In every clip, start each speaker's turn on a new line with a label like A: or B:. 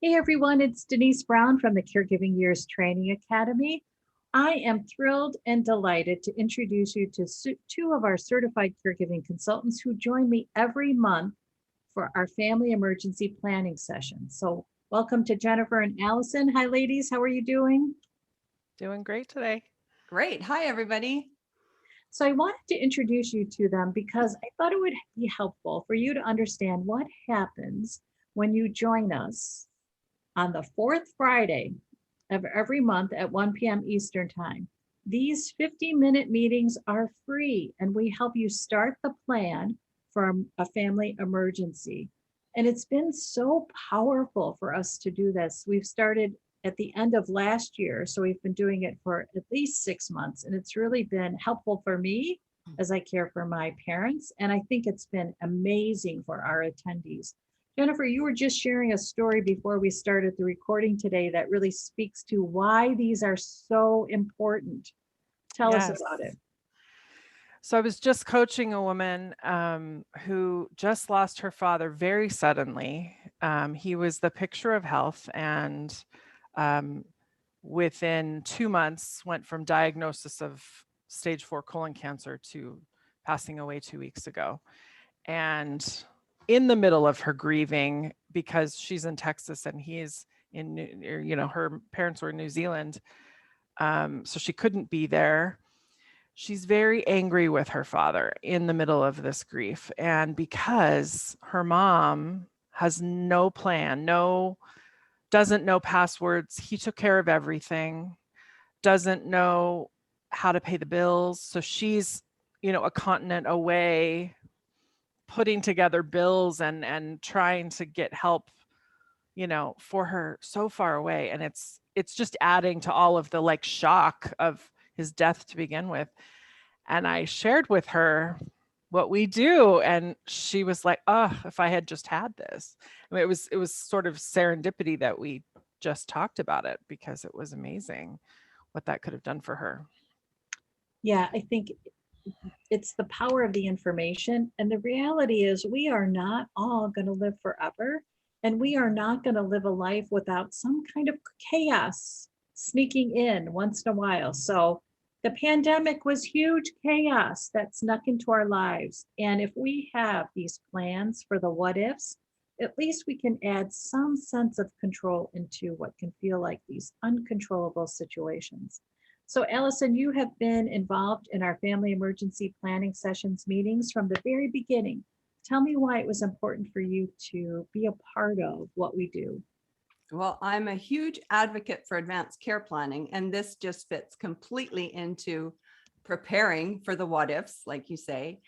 A: Hey everyone, it's Denise Brown from the Caregiving Years Training Academy. I am thrilled and delighted to introduce you to two of our certified caregiving consultants who join me every month for our family emergency planning session. So, welcome to Jennifer and Allison. Hi, ladies. How are you doing?
B: Doing great today.
C: Great. Hi, everybody.
A: So, I wanted to introduce you to them because I thought it would be helpful for you to understand what happens when you join us on the fourth Friday of every month at 1 p.m. Eastern Time. These 50-minute meetings are free, and we help you start the plan for a family emergency. And it's been so powerful for us to do this. We've started at the end of last year, so we've been doing it for at least 6 months, and it's really been helpful for me as I care for my parents. And I think it's been amazing for our attendees. Jennifer, you were just sharing a story before we started the recording today that really speaks to why these are so important. Tell us
B: Yes.
A: about it.
B: So I was just coaching a woman who just lost her father very suddenly. He was the picture of health, and um, within 2 months went from diagnosis of stage 4 colon cancer to passing away 2 weeks ago. And in the middle of her grieving, because she's in Texas and he's her parents were in New Zealand, so she couldn't be there. She's very angry with her father in the middle of this grief. And because her mom has no plan, doesn't know passwords, he took care of everything, doesn't know how to pay the bills. So she's, a continent away, putting together bills and trying to get help, for her so far away. And it's just adding to all of the shock of his death to begin with. And I shared with her what we do, and she was like, "Oh, if I had just had this." I mean, it was sort of serendipity that we just talked about it, because it was amazing what that could have done for her.
A: Yeah, I think it's the power of the information. And the reality is, we are not all going to live forever. And we are not going to live a life without some kind of chaos sneaking in once in a while. So, the pandemic was huge chaos that snuck into our lives. And if we have these plans for the what ifs, at least we can add some sense of control into what can feel like these uncontrollable situations. So, Allison, you have been involved in our family emergency planning sessions meetings from the very beginning. Tell me why it was important for you to be a part of what we do.
C: Well, I'm a huge advocate for advanced care planning, and this just fits completely into preparing for the what ifs, like you say.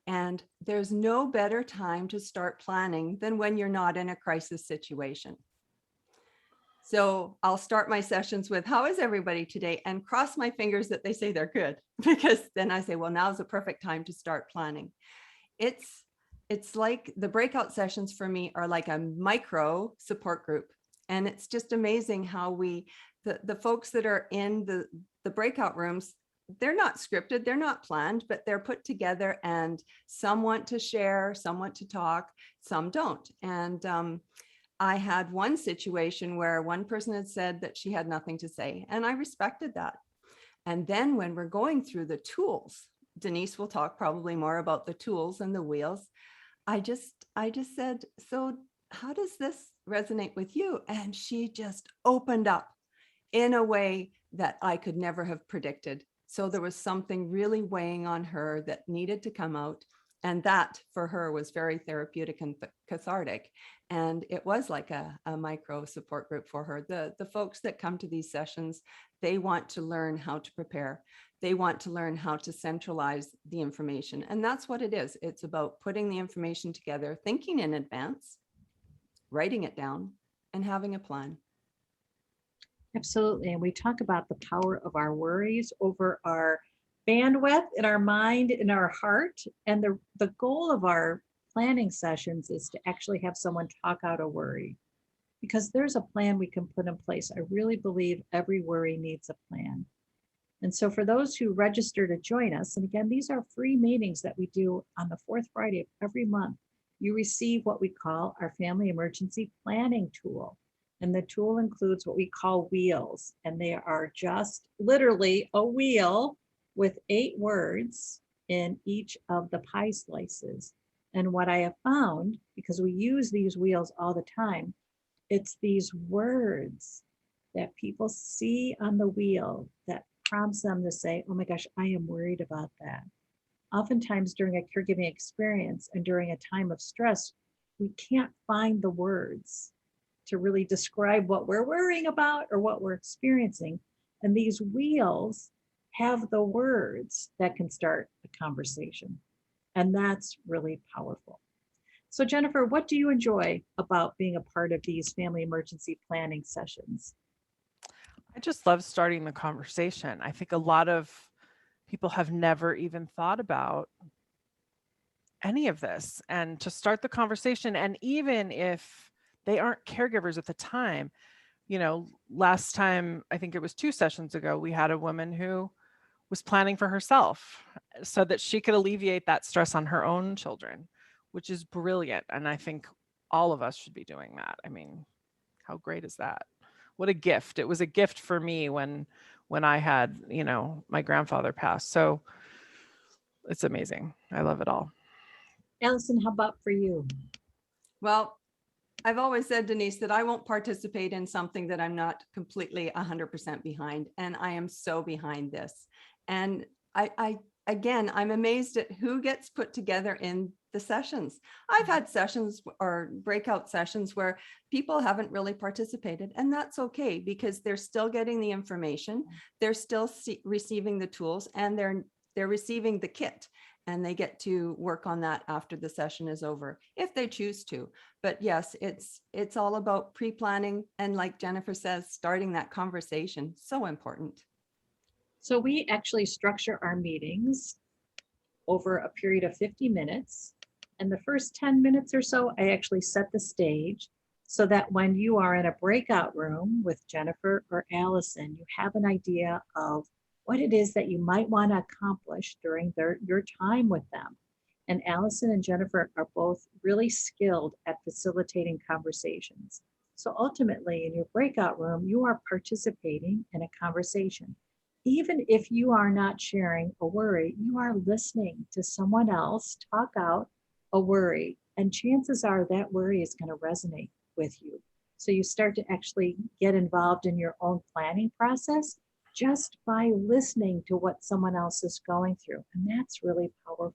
C: And there's no better time to start planning than when you're not in a crisis situation. So I'll start my sessions with, how is everybody today? And cross my fingers that they say they're good, because then I say, well, now's the perfect time to start planning. It's like the breakout sessions for me are like a micro support group. And it's just amazing how the folks that are in the breakout rooms, they're not scripted, they're not planned, but they're put together, and some want to share, some want to talk, some don't. And I had one situation where one person had said that she had nothing to say, and I respected that. And then when we're going through the tools, Denise will talk probably more about the tools and the wheels. I just said, so how does this resonate with you? And she just opened up in a way that I could never have predicted. So there was something really weighing on her that needed to come out. And that for her was very therapeutic and cathartic. And it was like a micro support group for her. The folks that come to these sessions, they want to learn how to prepare. They want to learn how to centralize the information. And that's what it is. It's about putting the information together, thinking in advance, writing it down, and having a plan.
A: Absolutely. And we talk about the power of our worries over our bandwidth in our mind, in our heart. And the goal of our planning sessions is to actually have someone talk out a worry, because there's a plan we can put in place. I really believe every worry needs a plan. And so for those who register to join us, and again, these are free meetings that we do on the fourth Friday of every month, you receive what we call our family emergency planning tool. And the tool includes what we call wheels, and they are just literally a wheel with 8 words in each of the pie slices. And what I have found, because we use these wheels all the time, it's these words that people see on the wheel that prompts them to say, oh my gosh, I am worried about that. Oftentimes during a caregiving experience and during a time of stress, we can't find the words to really describe what we're worrying about or what we're experiencing. And these wheels have the words that can start a conversation. And that's really powerful. So Jennifer, what do you enjoy about being a part of these family emergency planning sessions?
B: I just love starting the conversation. I think a lot of people have never even thought about any of this, and to start the conversation. And even if they aren't caregivers at the time, last time, I think it was 2 sessions ago, we had a woman who was planning for herself so that she could alleviate that stress on her own children, which is brilliant. And I think all of us should be doing that. I mean, how great is that? What a gift. It was a gift for me when I had, my grandfather pass. So it's amazing. I love it all.
A: Allison, how about for you?
C: Well, I've always said, Denise, that I won't participate in something that I'm not completely 100% behind. And I am so behind this. And again, I'm amazed at who gets put together in the sessions. I've had sessions or breakout sessions where people haven't really participated, and that's okay because they're still getting the information. They're still receiving the tools, and they're receiving the kit, and they get to work on that after the session is over if they choose to. But yes, it's all about pre-planning, and like Jennifer says, starting that conversation. So important.
A: So we actually structure our meetings over a period of 50 minutes. And the first 10 minutes or so, I actually set the stage so that when you are in a breakout room with Jennifer or Allison, you have an idea of what it is that you might want to accomplish during your time with them. And Allison and Jennifer are both really skilled at facilitating conversations. So ultimately, in your breakout room, you are participating in a conversation. Even if you are not sharing a worry, you are listening to someone else talk out a worry, and chances are that worry is going to resonate with you. So you start to actually get involved in your own planning process just by listening to what someone else is going through. And that's really powerful.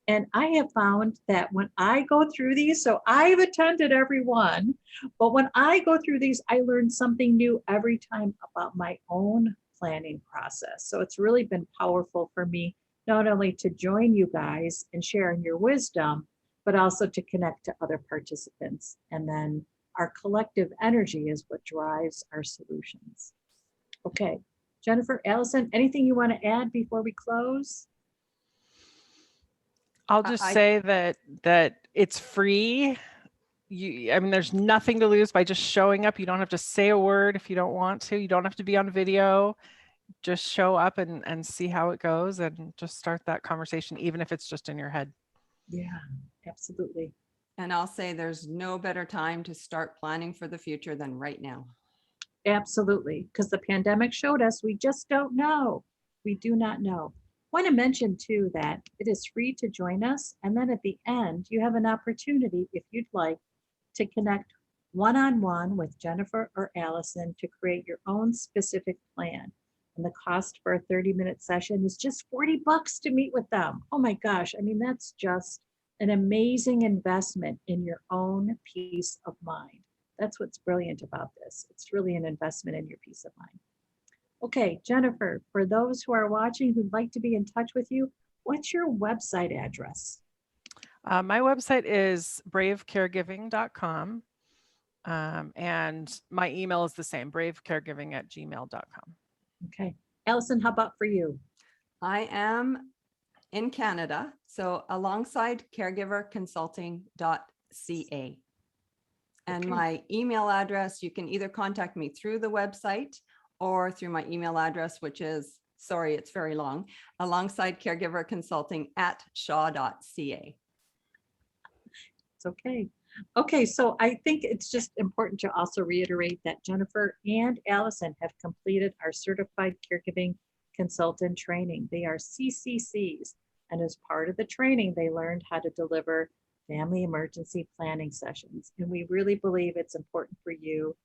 A: And I have found that when I go through these, so I've attended every one, but when I go through these, I learn something new every time about my own planning process. So it's really been powerful for me, not only to join you guys and share in your wisdom, but also to connect to other participants. And then our collective energy is what drives our solutions. Okay, Jennifer, Allison, anything you want to add before we close?
B: I'll just say that it's free. There's nothing to lose by just showing up. You don't have to say a word if you don't want to. You don't have to be on video. Just show up and see how it goes, and just start that conversation, even if it's just in your head.
A: Yeah, absolutely.
C: And I'll say there's no better time to start planning for the future than right now.
A: Absolutely, because the pandemic showed us we just don't know. We do not know. I want to mention too that it is free to join us. And then at the end, you have an opportunity, if you'd like, to connect one-on-one with Jennifer or Allison to create your own specific plan. And the cost for a 30-minute session is just $40 to meet with them. Oh my gosh, I mean, that's just an amazing investment in your own peace of mind. That's what's brilliant about this. It's really an investment in your peace of mind. Okay, Jennifer, for those who are watching who'd like to be in touch with you, what's your website address?
B: My website is bravecaregiving.com. And my email is the same, bravecaregiving@gmail.com.
A: Okay. Allison, how about for you?
C: I am in Canada, so alongside caregiverconsulting.ca. And
A: Okay.
C: my email address, you can either contact me through the website or through my email address, which is, sorry, it's very long, alongside caregiverconsulting@shaw.ca.
A: It's okay. Okay, so I think it's just important to also reiterate that Jennifer and Allison have completed our certified caregiving consultant training. They are CCCs, and as part of the training, they learned how to deliver family emergency planning sessions. And we really believe it's important for you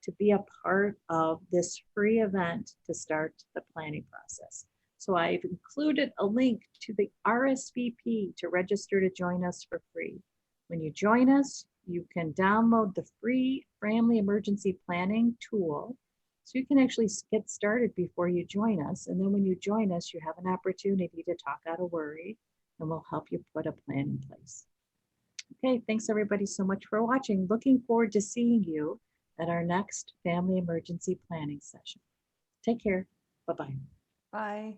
A: to be a part of this free event to start the planning process. So I've included a link to the RSVP to register to join us for free. When you join us, you can download the free family emergency planning tool. So you can actually get started before you join us. And then when you join us, you have an opportunity to talk out of worry, and we'll help you put a plan in place. Okay, thanks everybody so much for watching. Looking forward to seeing you at our next family emergency planning session. Take care. Bye-bye.
C: Bye.